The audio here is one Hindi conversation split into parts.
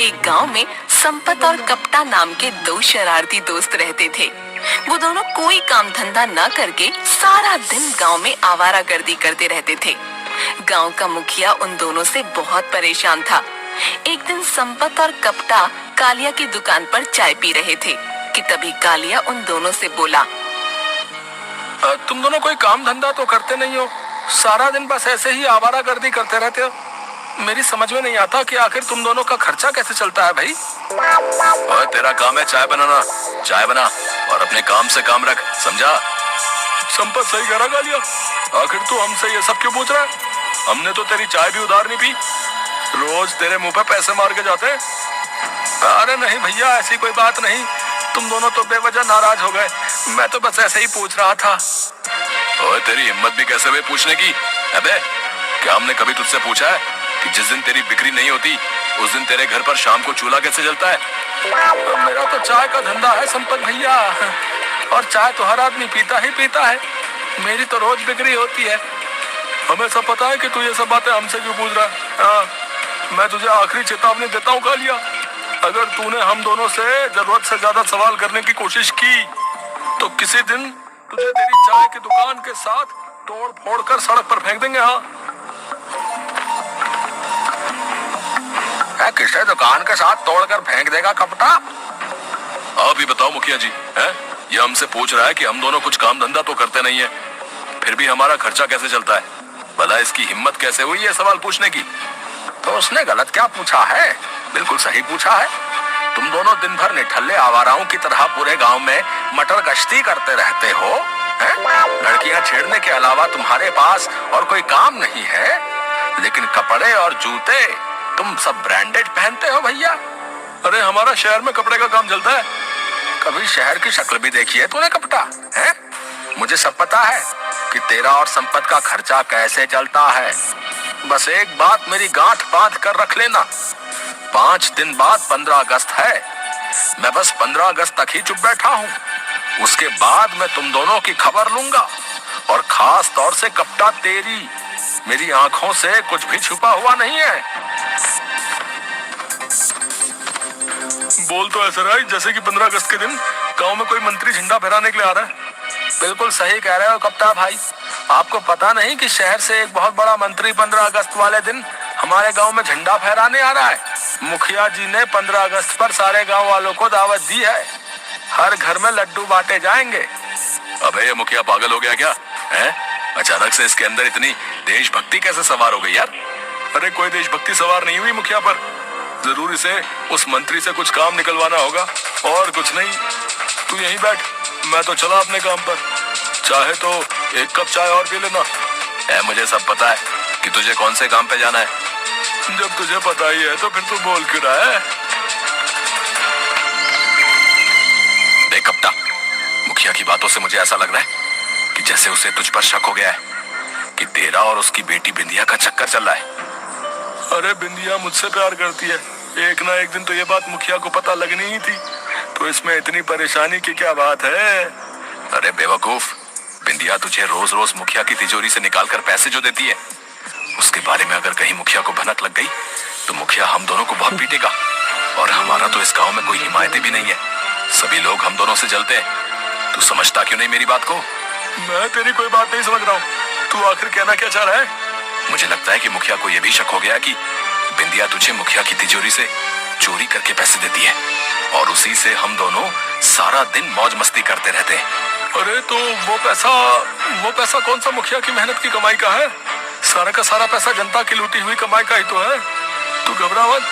एक गांव में संपत और कपटा नाम के दो शरारती दोस्त रहते थे। वो दोनों कोई काम धंधा न करके सारा दिन गांव में आवारागर्दी करते रहते थे। गांव का मुखिया उन दोनों से बहुत परेशान था। एक दिन संपत और कपटा कालिया की दुकान पर चाय पी रहे थे कि तभी कालिया उन दोनों से बोला, तुम दोनों कोई काम धंधा तो करते नहीं हो, सारा दिन बस ऐसे ही आवारागर्दी करते रहते हो। मेरी समझ में नहीं आता कि आखिर तुम दोनों का खर्चा कैसे चलता है भाई। और तेरा काम है चाय बनाना, चाय बना और अपने काम से काम रख, समझा? संपत सही कह रहा कालिया, आखिर तू हमसे ये सब क्यों पूछ रहा है? हमने तो तेरी चाय भी उधार नहीं पी, रोज तेरे मुंह पे पैसे मार के जाते। अरे नहीं भैया, ऐसी कोई बात नहीं, तुम दोनों तो बेवजह नाराज हो गए, मैं तो बस ऐसे ही पूछ रहा था। ओए तेरी हिम्मत भी कैसे हुई पूछने की? अबे क्या हमने कभी तुझसे पूछा है कि जिस दिन तेरी बिक्री नहीं होती उस दिन तेरे घर पर शाम को चूल्हा कैसे जलता है? मेरा तो चाय का धंधा है संपत भैया, और चाय तो हर आदमी पीता ही पीता है, मेरी तो रोज बिक्री होती है। हमें सब पता है कि तू ये सब बातें हमसे क्यों पूछ रहा है। मैं तुझे आखिरी चेतावनी देता हूँ कालिया, अगर तूने हम दोनों से जरूरत से ज्यादा सवाल करने की कोशिश की तो किसी दिन तुझे तेरी चाय की दुकान के साथ तोड़ फोड़ कर सड़क पर फेंक देंगे। हाँ, किसे दुकान के साथ तोड़कर फेंक देगा कपटा? अभी बताओ मुखिया जी, है ये हमसे पूछ रहा है कि हम दोनों कुछ काम धंधा तो करते नहीं है, फिर भी हमारा खर्चा कैसे चलता है? भला इसकी हिम्मत कैसे हुई ये सवाल पूछने की? तो उसने गलत क्या पूछा है, बिल्कुल सही पूछा है। तुम दोनों दिन भर निठल्ले आवाराओं की तरह पूरे गांव में मटर गश्ती करते रहते हो, हैं? लड़कियां छेड़ने के अलावा तुम्हारे पास और कोई काम नहीं है, लेकिन कपड़े और जूते तुम सब ब्रांडेड पहनते हो भैया। अरे हमारा शहर में कपड़े का काम चलता है, कभी शहर की शक्ल भी देखी है तूने कपटा? है मुझे सब पता है कि तेरा और संपत का खर्चा कैसे चलता है। बस एक बात मेरी गांठ बांध कर रख लेना, 5 दिन बाद 15 अगस्त है, मैं बस 15 अगस्त तक ही चुप बैठा हूँ, उसके बाद मैं तुम दोनों की खबर लूंगा, और खास तौर से कपटा तेरी, मेरी आंखों से कुछ भी छुपा हुआ नहीं है। बोल तो ऐसा रहा है जैसे कि 15 अगस्त के दिन गांव में कोई मंत्री झंडा फहराने के लिए आ रहा है। बिल्कुल सही कह रहे हो कप्ता भाई, आपको पता नहीं कि शहर से एक बहुत बड़ा मंत्री 15 अगस्त वाले दिन हमारे गांव में झंडा फहराने आ रहा है। मुखिया जी ने 15 अगस्त पर सारे गांव वालों को दावत दी है, हर घर में लड्डू बांटे जाएंगे। अबे ये मुखिया पागल हो गया क्या है? अचानक से इसके अंदर इतनी देशभक्ति कैसे सवार हो गई यार? अरे कोई देशभक्ति सवार नहीं हुई मुखिया पर, जरूर इसे उस मंत्री से कुछ काम निकलवाना होगा और कुछ नहीं। तू यहीं बैठ, मैं तो चला अपने काम पर, चाहे तो एक कप चाय और पी लेना। मुझे सब पता है कि तुझे कौन से काम पे जाना है। जब तुझे पता ही है तो फिर तू बोल क्यों रहा है? देख कप्ता, मुखिया की बातों से मुझे ऐसा लग रहा है कि जैसे उसे तुझ पर शक हो गया है कि तेरा और उसकी बेटी बिंदिया का चक्कर चल रहा है। अरे बिंदिया मुझसे प्यार करती है, एक ना एक दिन तो ये बात मुखिया को पता लगनी ही थी, तो इसमें इतनी परेशानी की क्या बात है? अरे बेवकूफ, बिंदिया तुझे रोज रोज मुखिया की तिजोरी से निकाल कर पैसे जो देती है, उसके बारे में अगर कहीं मुखिया को भनक लग गई तो मुखिया हम दोनों को बहुत पीटेगा, और हमारा तो इस गांव में कोई हिमायती भी नहीं है, सभी लोग हम दोनों से जलते हैं। तू समझता क्यों नहीं मेरी बात को? मैं तेरी कोई बात नहीं समझ रहा हूँ, तू आखिर कहना क्या चाह रहा है? मुझे लगता है कि मुखिया को यह भी शक हो गया कि बिंदिया तुझे मुखिया की तिजोरी से चोरी करके पैसे देती है, और उसी से हम दोनों सारा दिन मौज मस्ती करते रहते हैं। अरे तो वो पैसा कौन सा मुखिया की मेहनत की कमाई का है? सारा का सारा पैसा जनता की लूटी हुई कमाई का ही तो है। तू घबरा मत,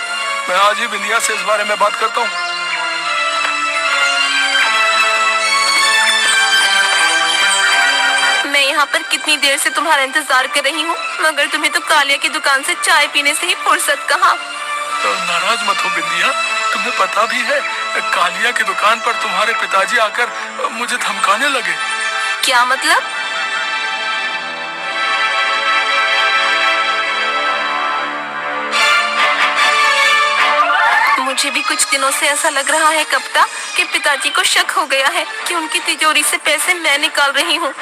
मैं आज ही बिंदिया से इस बारे में बात करता हूँ। मैं यहाँ पर कितनी देर से तुम्हारा इंतजार कर रही हूँ, मगर तुम्हें तो कालिया की दुकान से चाय पीने से ही फुर्सत कहाँ। नाराज मत हो बिंदिया, तुम्हें पता भी है कालिया की दुकान पर तुम्हारे पिताजी आकर मुझे धमकाने लगे। क्या मतलब? मुझे भी कुछ दिनों से ऐसा लग रहा है कप्ता कि पिताजी को शक हो गया है कि उनकी तिजोरी से पैसे मैं निकाल रही हूँ।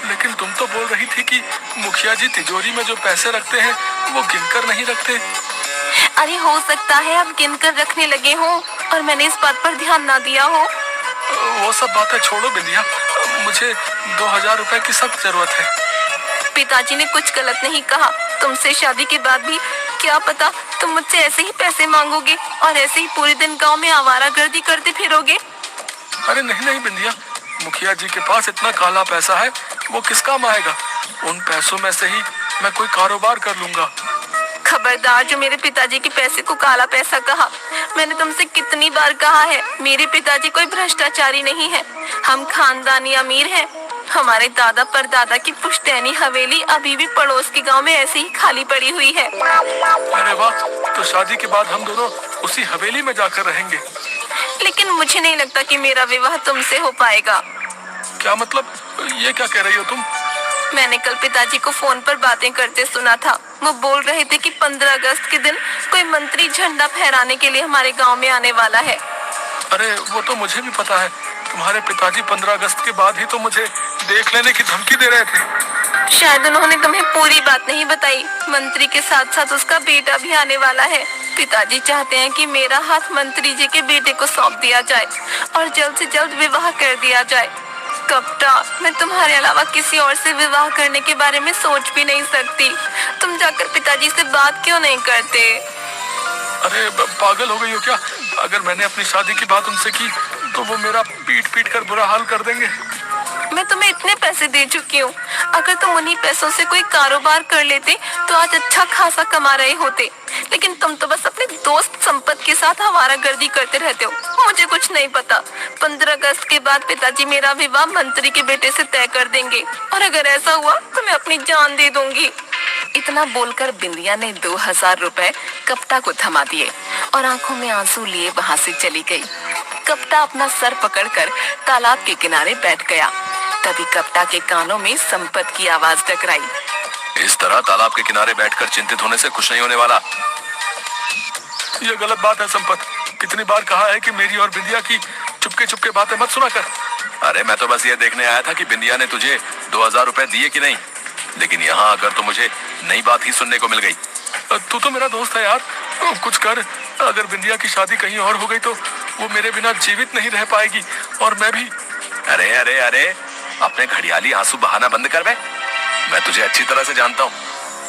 लेकिन तुम तो बोल रही थी कि मुखिया जी तिजोरी में जो पैसे रखते हैं वो गिनकर नहीं रखते। अरे हो सकता है आप गिनकर रखने लगे हो और मैंने इस बात पर ध्यान ना दिया हो। वो सब बातें छोड़ो बिंदिया, मुझे 2000 रुपए की सख्त जरूरत है। पिताजी ने कुछ गलत नहीं कहा। तुमसे शादी के बाद भी क्या पता तुम मुझसे ऐसे ही पैसे मांगोगे और ऐसे ही पूरे दिन गांव में आवारागर्दी करते फिरोगे। अरे नहीं नहीं बिंदिया, मुखिया जी के पास इतना काला पैसा है, वो किस काम आएगा। उन पैसों में से ही मैं कोई कारोबार कर लूंगा। खबरदार जो मेरे पिताजी के पैसे को काला पैसा कहा। मैंने तुमसे कितनी बार कहा है, मेरे पिताजी कोई भ्रष्टाचारी नहीं है। हम खानदानी अमीर हैं। हमारे दादा परदादा की पुश्तैनी हवेली अभी भी पड़ोस के गांव में ऐसे ही खाली पड़ी हुई है। अरे वाह, तो शादी के बाद हम दोनों उसी हवेली में जाकर रहेंगे। लेकिन मुझे नहीं लगता कि मेरा विवाह तुमसे हो पाएगा। क्या मतलब, ये क्या कह रही हो तुम? मैंने कल पिताजी को फोन पर बातें करते सुना था। वो बोल रहे थे कि 15 अगस्त के दिन कोई मंत्री झंडा फहराने के लिए हमारे गांव में आने वाला है। अरे वो तो मुझे भी पता है। तुम्हारे पिताजी 15 अगस्त के बाद ही तो मुझे देख लेने की धमकी दे रहे थे। शायद उन्होंने तुम्हें पूरी बात नहीं बताई। मंत्री के साथ साथ उसका बेटा भी आने वाला है। पिताजी चाहते हैं कि मेरा हाथ मंत्री जी के बेटे को सौंप दिया जाए और जल्द से जल्द विवाह कर दिया जाए। कप्ता, मैं तुम्हारे अलावा किसी और से विवाह करने के बारे में सोच भी नहीं सकती। तुम जाकर पिताजी से बात क्यों नहीं करते? अरे पागल हो गई हो क्या? अगर मैंने अपनी शादी की बात उनसे की तो वो मेरा पीट पीट कर बुरा हाल कर देंगे। मैं तुम्हें इतने पैसे दे चुकी हूँ। अगर तुम उन्हीं पैसों से कोई कारोबार कर लेते तो आज अच्छा खासा कमा रहे होते। लेकिन तुम तो बस अपने दोस्त संपत के साथ आवारागर्दी करते रहते हो। मुझे कुछ नहीं पता। 15 अगस्त के बाद पिताजी मेरा विवाह मंत्री के बेटे से तय कर देंगे और अगर ऐसा हुआ तो मैं अपनी जान दे दूंगी। इतना बोलकर बिंदिया ने 2000 रुपए कप्ता को थमा दिए और आंखों में आंसू लिए वहां से चली गई। कप्ता अपना सर पकड़कर तालाब के किनारे बैठ गया। तभी कप्ता के कानों में संपत की आवाज टकराई। इस तरह तालाब के किनारे बैठकर चिंतित होने से कुछ नहीं होने वाला। ये गलत बात है संपत। कितनी बार कहा है कि मेरी और बिंदिया की चुपके चुपके बातें मत सुना कर। अरे मैं तो बस ये देखने आया था कि बिंदिया ने तुझे 2000 रुपए दिए कि नहीं, लेकिन यहाँ आकर तो मुझे नई बात ही सुनने को मिल गई। तू तो मेरा दोस्त है यार, कुछ कर। अगर बिंदिया की शादी कहीं और हो गई तो वो मेरे बिना जीवित नहीं रह पाएगी और मैं भी। अरे अरे अरे, अपने घड़ियाली आंसू बहाना बंद कर बे। मैं तुझे अच्छी तरह से जानता हूँ।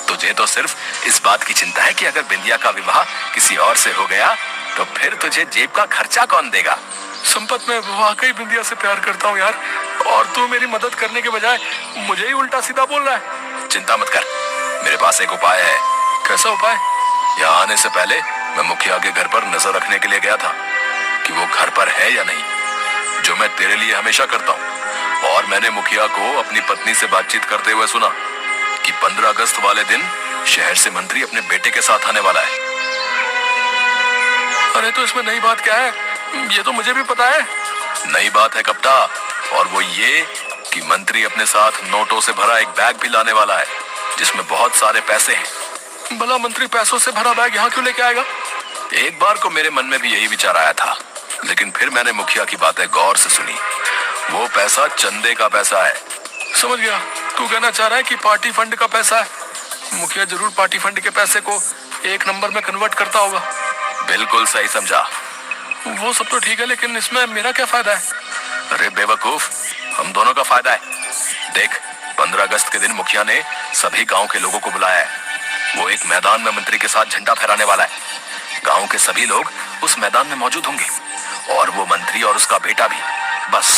तुझे तो सिर्फ इस बात की चिंता है कि अगर बिंदिया का विवाह किसी और से हो गया तो फिर तुझे जेब का खर्चा कौन देगा। संपत, मैं वाकई बिंदिया से प्यार करता हूँ यार, और तू मेरी मदद करने के बजाय मुझे ही उल्टा सीधा बोल रहा है। चिंता मत कर, मेरे पास एक उपाय है। कैसा उपाय? यहाँ आने से पहले मैं मुखिया के घर पर नजर रखने के लिए गया था कि वो घर पर है या नहीं, जो मैं तेरे लिए हमेशा करता हूँ। और मैंने मुखिया को अपनी पत्नी से बातचीत करते हुए सुना कि 15 अगस्त वाले दिन शहर से मंत्री अपने बेटे के साथ आने वाला है। अरे तो इसमें नई बात क्या है? ये तो मुझे भी पता है। नई बात है कप्ता, और वो ये कि मंत्री अपने साथ नोटों से भरा एक बैग भी लाने वाला है जिसमें बहुत सारे पैसे हैं। भला मंत्री पैसों से भरा बैग यहाँ क्यों लेके आएगा? एक बार को मेरे मन में भी यही विचार आया था, लेकिन फिर मैंने मुखिया की बातें गौर से सुनी। वो पैसा चंदे का पैसा है। समझ गया, तू कहना चाह रहा है कि पार्टी फंड का पैसा है। मुखिया जरूर पार्टी फंड के पैसे को एक नंबर में कन्वर्ट करता होगा। बिल्कुल सही समझा। वो सब तो ठीक है, लेकिन इसमें मेरा क्या फायदा है? अरे बेवकूफ, हम दोनों का फायदा है। देख, 15 अगस्त के दिन मुखिया ने सभी गांव के लोगों को बुलाया है। वो एक मैदान में मंत्री के साथ झंडा फहराने वाला है। गांव के सभी लोग उस मैदान में मौजूद होंगे और वो मंत्री और उसका बेटा भी। बस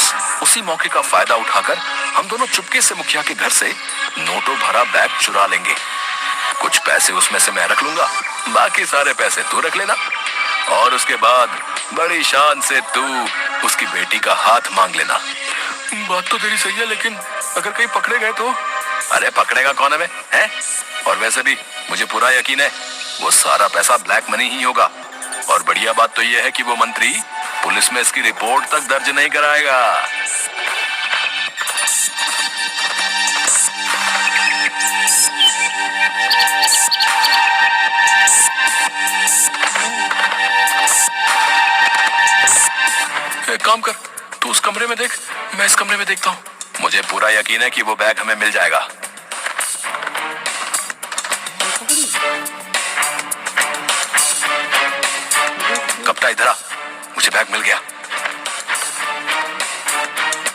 उसी मौके का फायदा उठाकर हम दोनों चुपके से मुखिया के घर से नोटों भरा बैग चुरा लेंगे। कुछ पैसे उसमें से मैं रख लूंगा, बाकी सारे पैसे तू रख लेना, और उसके बाद बड़ी शान से तू उसकी बेटी का हाथ मांग लेना। बात तो तेरी सही है, लेकिन अगर कहीं पकड़े गए तो? अरे पकड़ेगा कौन हमें, हैं? और वैसे भी मुझे पूरा यकीन है वो सारा पैसा ब्लैक मनी ही होगा। और बढ़िया बात तो ये है कि वो मंत्री पुलिस में इसकी रिपोर्ट तक दर्ज नहीं कराएगा। एक काम कर, तू उस कमरे में देख, मैं इस कमरे में देखता हूँ। मुझे पूरा यकीन है कि वो बैग हमें मिल जाएगा। कप्तान इधर आ, मुझे बैग मिल गया।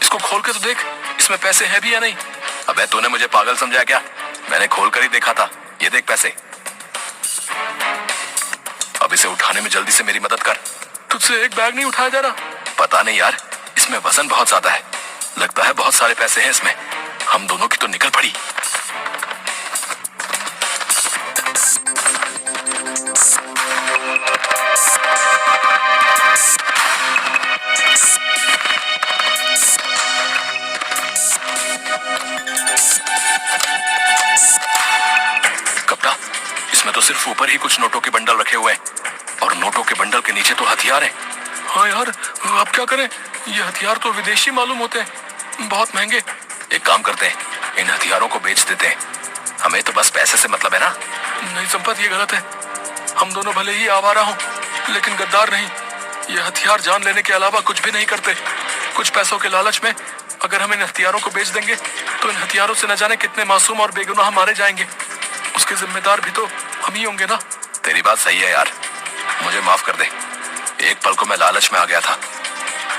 इसको खोल के तो देख, इसमें पैसे हैं भी या नहीं। अबे तूने मुझे पागल समझा क्या? मैंने खोल कर ही देखा था। ये देख पैसे। अब इसे उठाने में जल्दी से मेरी मदद कर। तुझसे एक बैग नहीं उठाया जा रहा? पता नहीं यार, इसमें वजन बहुत ज्यादा है। लगता है बहुत सारे पैसे हैं इसमें। हम दोनों की तो निकल पड़ी। कप्तान, इसमें तो सिर्फ ऊपर ही कुछ नोटों के बंडल रखे हुए हैं और नोटों के बंडल के नीचे तो हथियार हैं। हाँ यार, अब क्या करें? ये हथियार तो विदेशी मालूम होते हैं, बहुत महंगे। एक काम करते हैं, इन हथियारों को बेच देते हैं। हमें तो बस पैसे से मतलब है ना। नहीं संपत, ये गलत है। हम दोनों भले ही आवारा हों, लेकिन गद्दार नहीं। ये हथियार जान लेने के अलावा कुछ भी नहीं करते। कुछ पैसों के लालच में अगर हम इन हथियारों को बेच देंगे तो इन हथियारों से न जाने कितने मासूम और बेगुनाह मारे जाएंगे। उसके जिम्मेदार भी तो हम ही होंगे ना। तेरी बात सही है यार, मुझे माफ कर दे। एक पल को मैं लालच में आ गया था,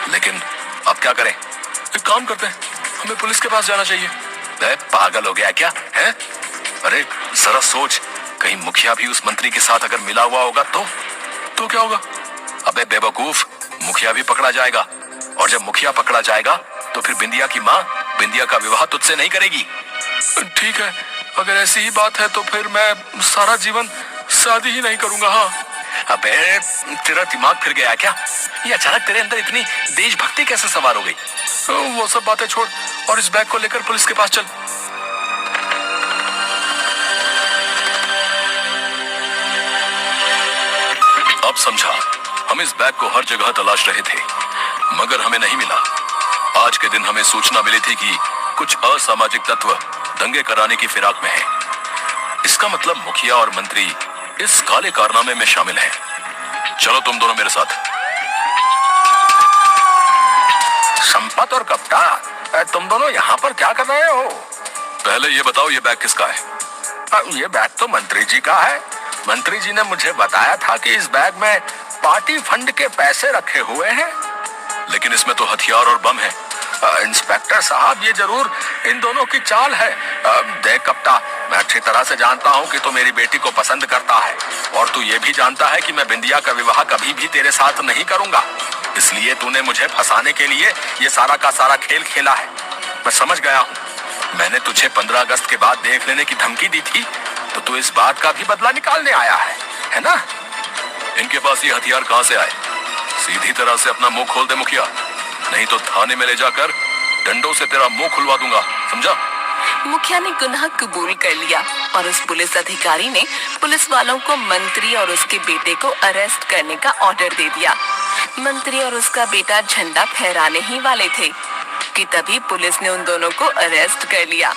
लेकिन अब क्या करें? एक काम करते हैं, हमें पुलिस के पास जाना चाहिए। पागल हो गया क्या है? अरे जरा सोच, कहीं मुखिया भी उस मंत्री के साथ अगर मिला हुआ होगा तो क्या होगा? अबे बेवकूफ, मुखिया भी पकड़ा जाएगा। और जब मुखिया पकड़ा जाएगा तो फिर बिंदिया की माँ बिंदिया का विवाह तुझसे नहीं करेगी। ठीक है, अगर ऐसी ही बात है तो फिर मैं सारा जीवन शादी ही नहीं करूंगा। हाँ। अबे तेरा दिमाग फिर गया क्या? ये अचानक तेरे अंदर इतनी देशभक्ति कैसे सवार हो गई? वो सब बातें छोड़ और इस बैग को लेकर पुलिस के पास चल। अब समझा, हम इस बैग को हर जगह तलाश रहे थे मगर हमें नहीं मिला। आज के दिन हमें सूचना मिली थी कि कुछ असामाजिक तत्व दंगे कराने की फिराक में हैं। इसका मतलब मुखिया और मंत्री इस काले कारनामे में शामिल हैं। चलो तुम दोनों मेरे साथ। संपत और कप्तान, तुम दोनों यहाँ पर क्या कर रहे हो? पहले ये बताओ, ये बैग किसका है? ये बैग तो मंत्री जी का है। मंत्री जी ने मुझे बताया था कि इस बैग में पार्टी फंड के पैसे रखे हुए हैं। लेकिन इसमें तो हथियार और बम है। इंस्पेक्टर साहब, ये जरूर इन दोनों की चाल है। देख कप्तान, मैं अच्छी तरह से जानता हूँ कि तू मेरी बेटी को पसंद करता है और तू ये भी जानता है कि मैं बिंदिया का विवाह कभी भी तेरे साथ नहीं करूंगा। इसलिए तूने मुझे फंसाने के लिए ये सारा का सारा खेल खेला है। मैं समझ गया हूँ। मैंने तुझे 15 अगस्त के बाद देख लेने की धमकी दी थी तो तू इस बात का भी बदला निकालने आया है ना? इनके पास ये हथियार कहाँ से आए? सीधी तरह से अपना मुंह खोल दे मुखिया, नहीं तो थाने में ले जाकर डंडों से तेरा मुंह खुलवा दूंगा, समझा? मुखिया ने गुनाह कबूल कर लिया और उस पुलिस अधिकारी ने पुलिस वालों को मंत्री और उसके बेटे को अरेस्ट करने का ऑर्डर दे दिया। मंत्री और उसका बेटा झंडा फहराने ही वाले थे कि तभी पुलिस ने उन दोनों को अरेस्ट कर लिया।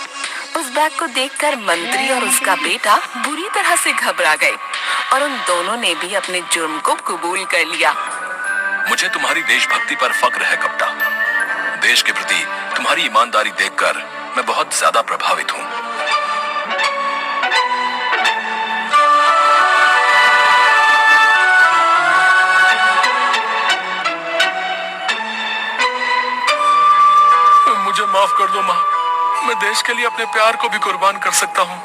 उस बैग को देखकर मंत्री और उसका बेटा बुरी तरह से घबरा गए और उन दोनों ने भी अपने जुर्म को कबूल कर लिया। मुझे तुम्हारी देशभक्ति पर फक्र है कप्तान। देश के प्रति तुम्हारी ईमानदारी देखकर मैं बहुत ज्यादा प्रभावित हूँ। मुझे माफ कर दो माँ, मैं देश के लिए अपने प्यार को भी कुर्बान कर सकता हूँ।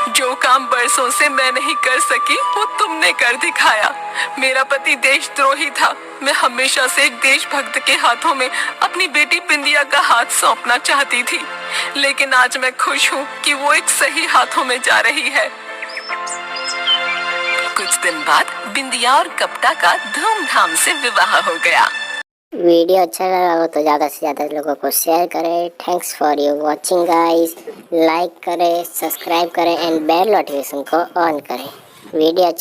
जो काम बरसों से मैं नहीं कर सकी वो तुमने कर दिखाया। मेरा पति देशद्रोही था। मैं हमेशा से एक देशभक्त के हाथों में अपनी बेटी बिंदिया का हाथ सौंपना चाहती थी, लेकिन आज मैं खुश हूँ कि वो एक सही हाथों में जा रही है। कुछ दिन बाद बिंदिया और कप्ता का धूमधाम से विवाह हो गया। वीडियो अच्छा लगा हो तो ज़्यादा से ज़्यादा लोगों को शेयर करें। Thanks for your watching guys. Like करें, सब्सक्राइब करें एंड बेल नोटिफिकेशन को ऑन करें। वीडियो अच्छा